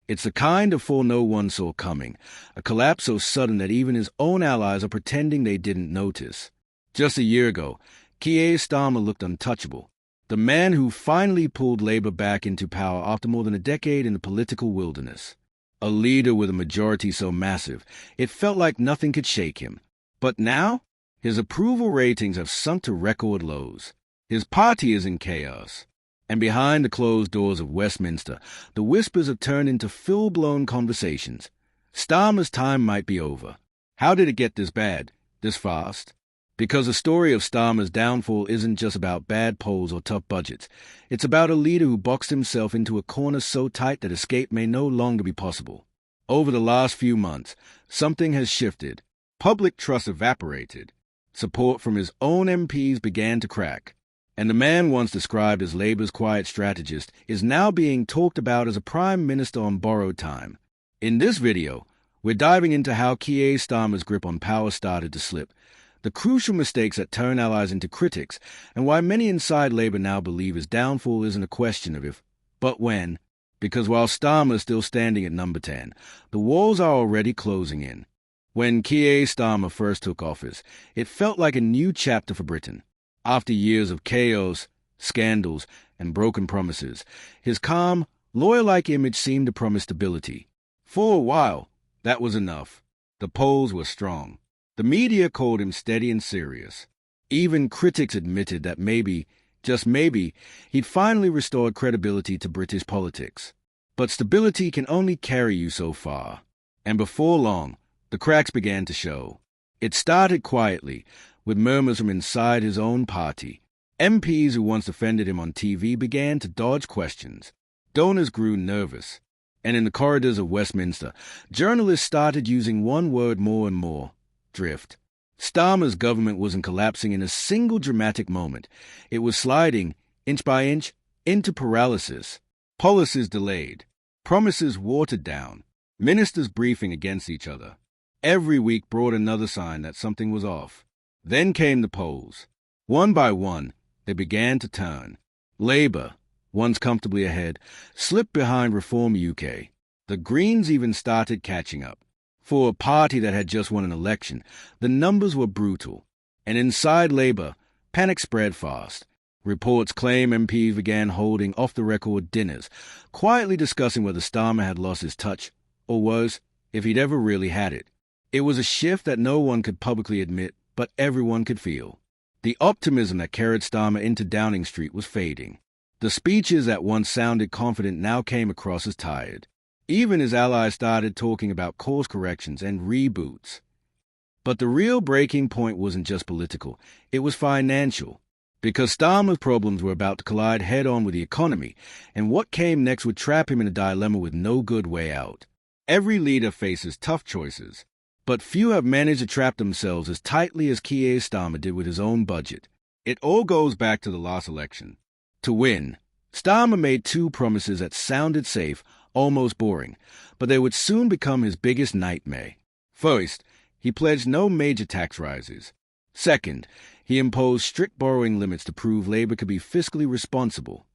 It's the kind of fall no one saw coming, a collapse so sudden that even his own allies are pretending they didn't notice. Just a year ago, Keir Starmer looked untouchable, the man who finally pulled Labour back into power after more than a decade in the political wilderness. A leader with a majority so massive, it felt like nothing could shake him. But now, his approval ratings have sunk to record lows. His party is in chaos. And behind the closed doors of Westminster, the whispers have turned into full-blown conversations. Starmer's time might be over. How did it get this bad, this fast? Because the story of Starmer's downfall isn't just about bad polls or tough budgets. It's about a leader who boxed himself into a corner so tight that escape may no longer be possible. Over the last few months, something has shifted. Public trust evaporated. Support from his own MPs began to crack. And the man once described as Labour's quiet strategist is now being talked about as a prime minister on borrowed time. In this video, we're diving into how Keir Starmer's grip on power started to slip, the crucial mistakes that turn allies into critics, and why many inside Labour now believe his downfall isn't a question of if, but when. Because while Starmer's still standing at number 10, the walls are already closing in. When Keir Starmer first took office, it felt like a new chapter for Britain. After years of chaos, scandals, and broken promises, his calm, lawyer-like image seemed to promise stability. For a while, that was enough. The polls were strong. The media called him steady and serious. Even critics admitted that maybe, just maybe, he'd finally restored credibility to British politics. But stability can only carry you so far. And before long, the cracks began to show. It started quietly, with murmurs from inside his own party. MPs who once defended him on TV began to dodge questions. Donors grew nervous. And in the corridors of Westminster, journalists started using one word more and more: drift. Starmer's government wasn't collapsing in a single dramatic moment. It was sliding, inch by inch, into paralysis. Policies delayed. Promises watered down. Ministers briefing against each other. Every week brought another sign that something was off. Then came the polls. One by one, they began to turn. Labour, once comfortably ahead, slipped behind Reform UK. The Greens even started catching up. For a party that had just won an election, the numbers were brutal. And inside Labour, panic spread fast. Reports claim MPs began holding off-the-record dinners, quietly discussing whether Starmer had lost his touch, or worse, if he'd ever really had it. It was a shift that no one could publicly admit, but everyone could feel. The optimism that carried Starmer into Downing Street was fading. The speeches that once sounded confident now came across as tired. Even his allies started talking about course corrections and reboots. But the real breaking point wasn't just political, it was financial. Because Starmer's problems were about to collide head-on with the economy, and what came next would trap him in a dilemma with no good way out. Every leader faces tough choices. But few have managed to trap themselves as tightly as Keir Starmer did with his own budget. It all goes back to the last election. To win, Starmer made two promises that sounded safe, almost boring, but they would soon become his biggest nightmare. First, he pledged no major tax rises. Second, he imposed strict borrowing limits to prove Labour could be fiscally responsible.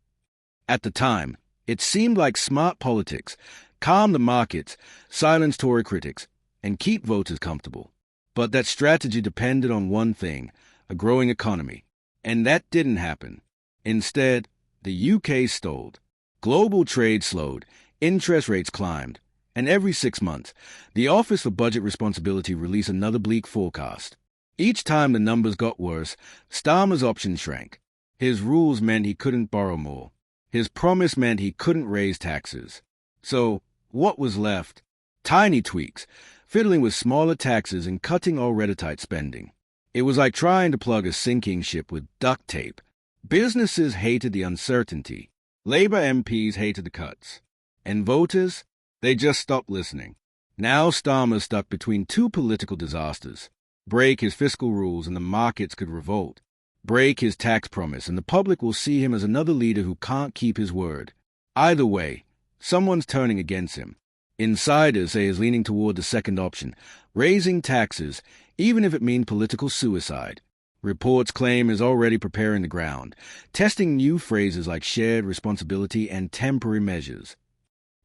At the time, it seemed like smart politics: calm the markets, silence Tory critics, and keep voters comfortable. But that strategy depended on one thing: a growing economy. And that didn't happen. Instead, the UK stalled. Global trade slowed, interest rates climbed, and every 6 months, the Office for Budget Responsibility released another bleak forecast. Each time the numbers got worse, Starmer's options shrank. His rules meant he couldn't borrow more. His promise meant he couldn't raise taxes. So, what was left? Tiny tweaks, fiddling with smaller taxes and cutting already tight spending. It was like trying to plug a sinking ship with duct tape. Businesses hated the uncertainty. Labour MPs hated the cuts. And voters? They just stopped listening. Now Starmer's stuck between two political disasters. Break his fiscal rules and the markets could revolt. Break his tax promise and the public will see him as another leader who can't keep his word. Either way, someone's turning against him. Insiders say he's leaning toward the second option, raising taxes, even if it means political suicide. Reports claim he's already preparing the ground, testing new phrases like shared responsibility and temporary measures.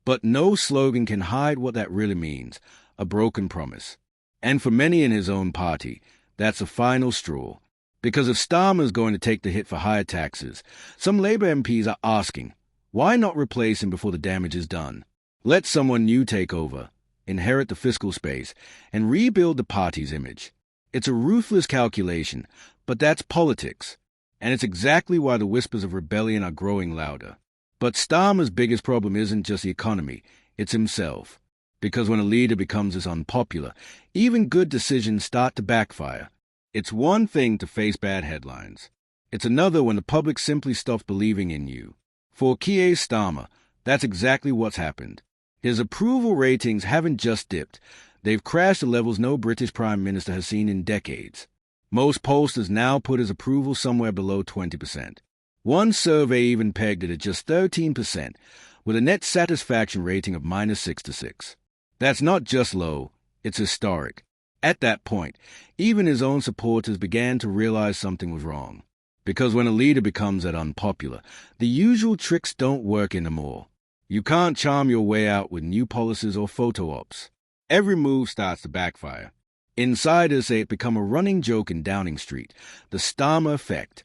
But no slogan can hide what that really means, a broken promise. And for many in his own party, that's a final straw. Because if Starmer's going to take the hit for higher taxes, some Labour MPs are asking, why not replace him before the damage is done? Let someone new take over, inherit the fiscal space, and rebuild the party's image. It's a ruthless calculation, but that's politics. And it's exactly why the whispers of rebellion are growing louder. But Starmer's biggest problem isn't just the economy, it's himself. Because when a leader becomes this unpopular, even good decisions start to backfire. It's one thing to face bad headlines. It's another when the public simply stops believing in you. For Keir Starmer, that's exactly what's happened. His approval ratings haven't just dipped. They've crashed to levels no British Prime Minister has seen in decades. Most pollsters now put his approval somewhere below 20%. One survey even pegged it at just 13%, with a net satisfaction rating of -6 to 6. That's not just low, it's historic. At that point, even his own supporters began to realize something was wrong. Because when a leader becomes that unpopular, the usual tricks don't work anymore. You can't charm your way out with new policies or photo ops. Every move starts to backfire. Insiders say it become a running joke in Downing Street, the Starmer effect.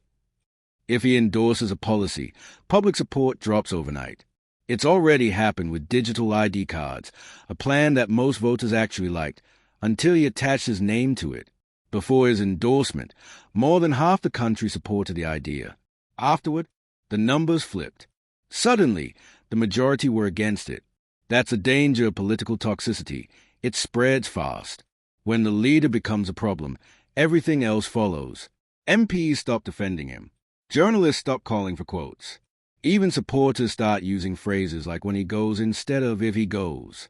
If he endorses a policy, public support drops overnight. It's already happened with digital ID cards, a plan that most voters actually liked, until he attached his name to it. Before his endorsement, more than half the country supported the idea. Afterward, the numbers flipped. Suddenly, the majority were against it. That's a danger of political toxicity. It spreads fast. When the leader becomes a problem, everything else follows. MPs stop defending him. Journalists stop calling for quotes. Even supporters start using phrases like when he goes instead of if he goes.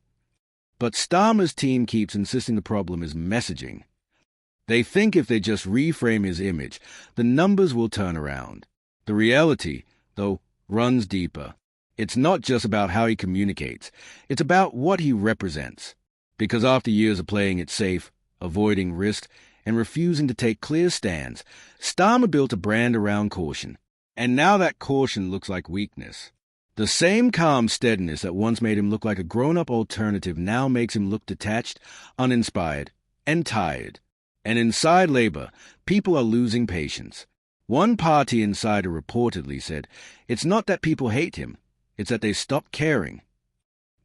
But Starmer's team keeps insisting the problem is messaging. They think if they just reframe his image, the numbers will turn around. The reality, though, runs deeper. It's not just about how he communicates. It's about what he represents. Because after years of playing it safe, avoiding risk, and refusing to take clear stands, Starmer built a brand around caution. And now that caution looks like weakness. The same calm steadiness that once made him look like a grown-up alternative now makes him look detached, uninspired, and tired. And inside Labour, people are losing patience. One party insider reportedly said, it's not that people hate him, it's that they stopped caring.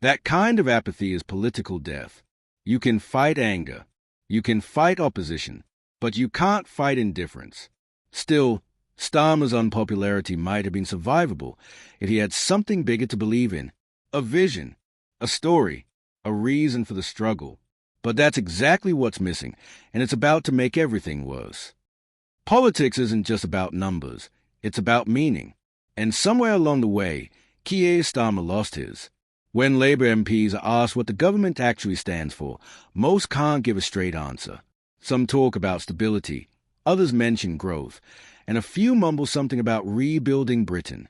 That kind of apathy is political death. You can fight anger, you can fight opposition, but you can't fight indifference. Still, Starmer's unpopularity might have been survivable if he had something bigger to believe in, a vision, a story, a reason for the struggle. But that's exactly what's missing, and it's about to make everything worse. Politics isn't just about numbers, it's about meaning. And somewhere along the way, Keir Starmer lost his. When Labour MPs are asked what the government actually stands for, most can't give a straight answer. Some talk about stability, others mention growth, and a few mumble something about rebuilding Britain.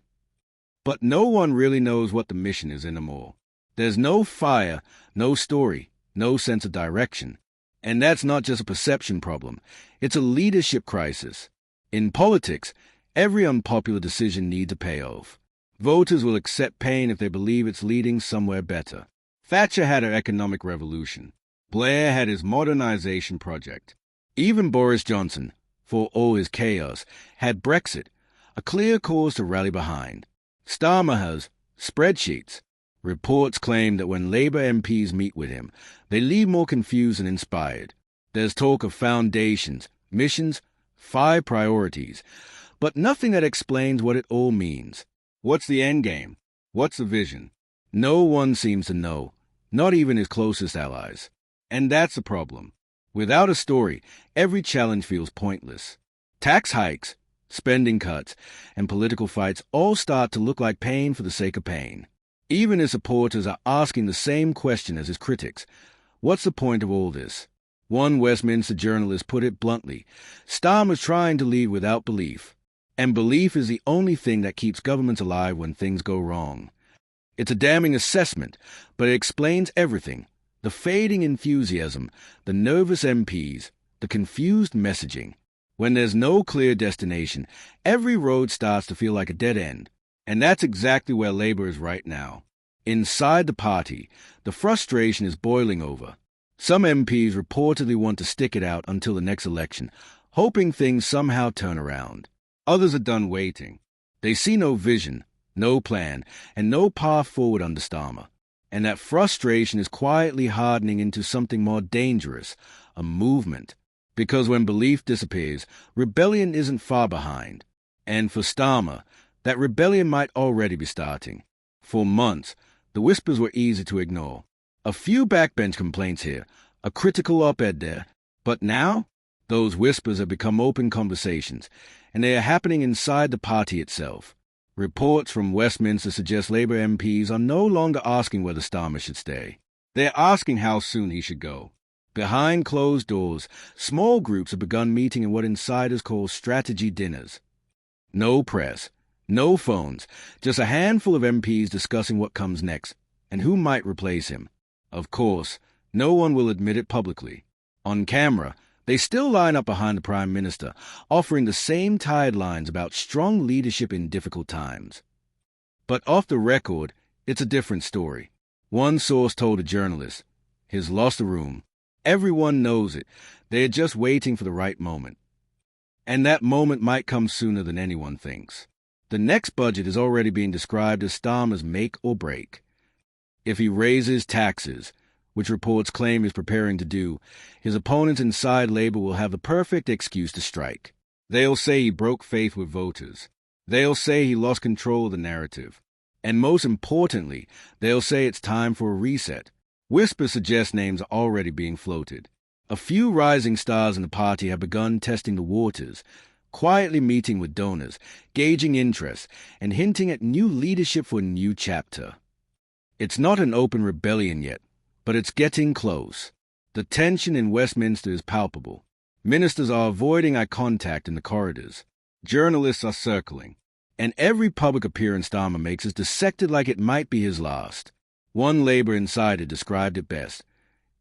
But no one really knows what the mission is anymore. There's no fire, no story, no sense of direction. And that's not just a perception problem, it's a leadership crisis. In politics, every unpopular decision needs a payoff. Voters will accept pain if they believe it's leading somewhere better. Thatcher had her economic revolution. Blair had his modernization project. Even Boris Johnson, for all his chaos, had Brexit, a clear cause to rally behind. Starmer has spreadsheets. Reports claim that when Labour MPs meet with him, they leave more confused than inspired. There's talk of foundations, missions, 5 priorities, but nothing that explains what it all means. What's the end game? What's the vision? No one seems to know, not even his closest allies. And that's the problem. Without a story, every challenge feels pointless. Tax hikes, spending cuts, and political fights all start to look like pain for the sake of pain. Even his supporters are asking the same question as his critics. What's the point of all this? One Westminster journalist put it bluntly, Starmer's trying to lead without belief. And belief is the only thing that keeps governments alive when things go wrong. It's a damning assessment, but it explains everything. The fading enthusiasm, the nervous MPs, the confused messaging. When there's no clear destination, every road starts to feel like a dead end. And that's exactly where Labour is right now. Inside the party, the frustration is boiling over. Some MPs reportedly want to stick it out until the next election, hoping things somehow turn around. Others are done waiting. They see no vision, no plan, and no path forward under Starmer. And that frustration is quietly hardening into something more dangerous, a movement. Because when belief disappears, rebellion isn't far behind. And for Starmer, that rebellion might already be starting. For months, the whispers were easy to ignore. A few backbench complaints here, a critical op-ed there. But now, those whispers have become open conversations, and they are happening inside the party itself. Reports from Westminster suggest Labour MPs are no longer asking whether Starmer should stay. They are asking how soon he should go. Behind closed doors, small groups have begun meeting in what insiders call strategy dinners. No press, no phones, just a handful of MPs discussing what comes next and who might replace him. Of course, no one will admit it publicly. On camera, they still line up behind the Prime Minister, offering the same tired lines about strong leadership in difficult times. But off the record, it's a different story. One source told a journalist, "He's lost the room. Everyone knows it. They are just waiting for the right moment." And that moment might come sooner than anyone thinks. The next budget is already being described as Starmer's make or break. If he raises taxes, which reports claim he's preparing to do, his opponents inside Labour will have the perfect excuse to strike. They'll say he broke faith with voters. They'll say he lost control of the narrative. And most importantly, they'll say it's time for a reset. Whispers suggest names are already being floated. A few rising stars in the party have begun testing the waters, quietly meeting with donors, gauging interest, and hinting at new leadership for a new chapter. It's not an open rebellion yet, but it's getting close. The tension in Westminster is palpable. Ministers are avoiding eye contact in the corridors. Journalists are circling. And every public appearance Starmer makes is dissected like it might be his last. One Labour insider described it best.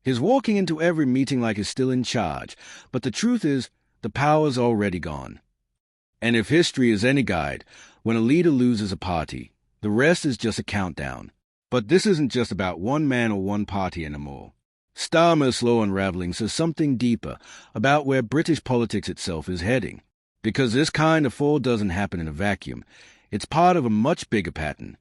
He's walking into every meeting like he's still in charge, but the truth is, the power's already gone. And if history is any guide, when a leader loses a party, the rest is just a countdown. But this isn't just about one man or one party anymore. Starmer's slow unraveling says something deeper about where British politics itself is heading. Because this kind of fall doesn't happen in a vacuum. It's part of a much bigger pattern.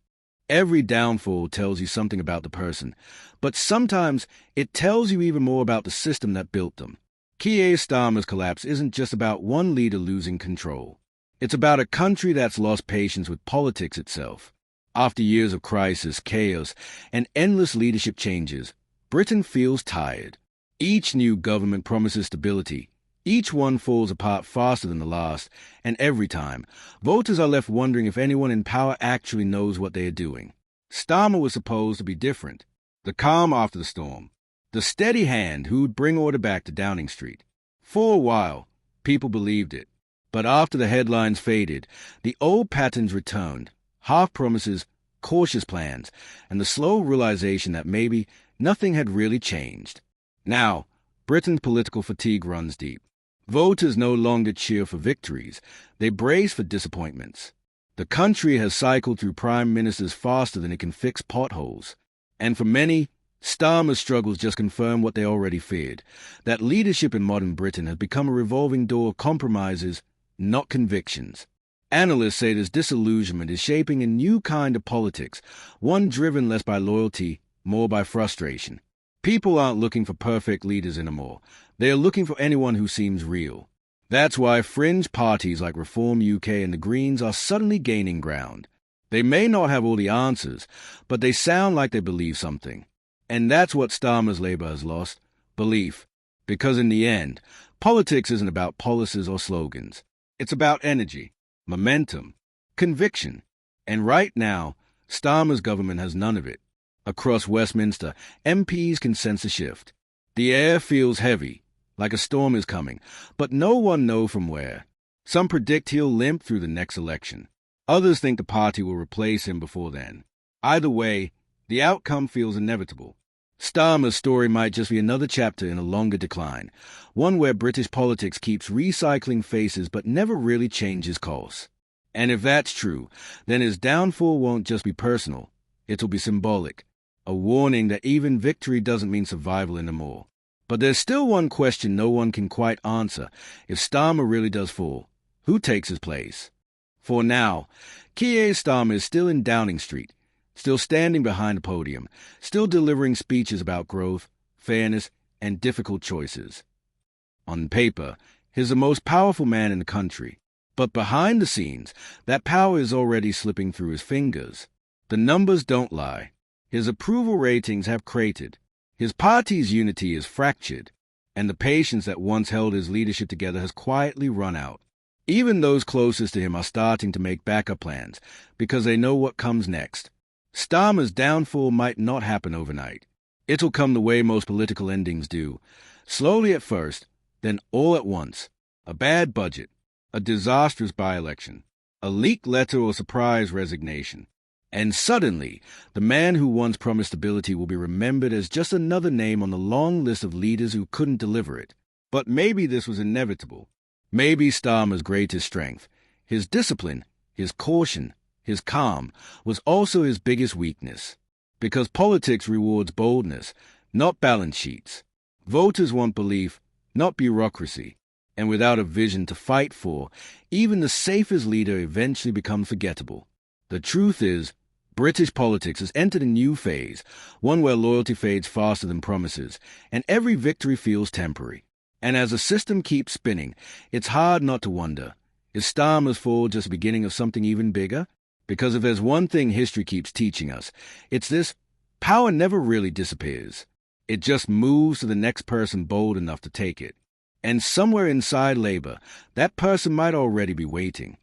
Every downfall tells you something about the person, but sometimes it tells you even more about the system that built them. Keir Starmer's collapse isn't just about one leader losing control. It's about a country that's lost patience with politics itself. After years of crisis, chaos, and endless leadership changes, Britain feels tired. Each new government promises stability. Each one falls apart faster than the last, and every time, voters are left wondering if anyone in power actually knows what they are doing. Starmer was supposed to be different. The calm after the storm. The steady hand who would bring order back to Downing Street. For a while, people believed it. But after the headlines faded, the old patterns returned. Half promises, cautious plans, and the slow realization that maybe nothing had really changed. Now, Britain's political fatigue runs deep. Voters no longer cheer for victories. They brace for disappointments. The country has cycled through prime ministers faster than it can fix potholes. And for many, Starmer's struggles just confirm what they already feared, that leadership in modern Britain has become a revolving door of compromises, not convictions. Analysts say this disillusionment is shaping a new kind of politics, one driven less by loyalty, more by frustration. People aren't looking for perfect leaders anymore. They are looking for anyone who seems real. That's why fringe parties like Reform UK and the Greens are suddenly gaining ground. They may not have all the answers, but they sound like they believe something. And that's what Starmer's Labour has lost, belief. Because in the end, politics isn't about policies or slogans. It's about energy, momentum, conviction. And right now, Starmer's government has none of it. Across Westminster, MPs can sense a shift. The air feels heavy, like a storm is coming, but no one knows from where. Some predict he'll limp through the next election. Others think the party will replace him before then. Either way, the outcome feels inevitable. Starmer's story might just be another chapter in a longer decline, one where British politics keeps recycling faces but never really changes course. And if that's true, then his downfall won't just be personal, It'll be symbolic, a warning that even victory doesn't mean survival anymore. But there's still one question no one can quite answer. If Starmer really does fall, who takes his place? For now, Keir Starmer is still in Downing Street, still standing behind a podium, still delivering speeches about growth, fairness, and difficult choices. On paper, he's the most powerful man in the country. But behind the scenes, that power is already slipping through his fingers. The numbers don't lie. His approval ratings have cratered. His party's unity is fractured. And the patience that once held his leadership together has quietly run out. Even those closest to him are starting to make backup plans because they know what comes next. Starmer's downfall might not happen overnight. It'll come the way most political endings do. Slowly at first, then all at once. A bad budget. A disastrous by-election, a leaked letter or surprise resignation. And suddenly, the man who once promised stability will be remembered as just another name on the long list of leaders who couldn't deliver it. But maybe this was inevitable. Maybe Starmer's greatest strength, his discipline, his caution, his calm, was also his biggest weakness. Because politics rewards boldness, not balance sheets. Voters want belief, not bureaucracy. And without a vision to fight for, even the safest leader eventually becomes forgettable. The truth is, British politics has entered a new phase, one where loyalty fades faster than promises, and every victory feels temporary. And as the system keeps spinning, it's hard not to wonder, is Starmer's fall just the beginning of something even bigger? Because if there's one thing history keeps teaching us, it's this: power never really disappears. It just moves to the next person bold enough to take it. And somewhere inside Labour, that person might already be waiting.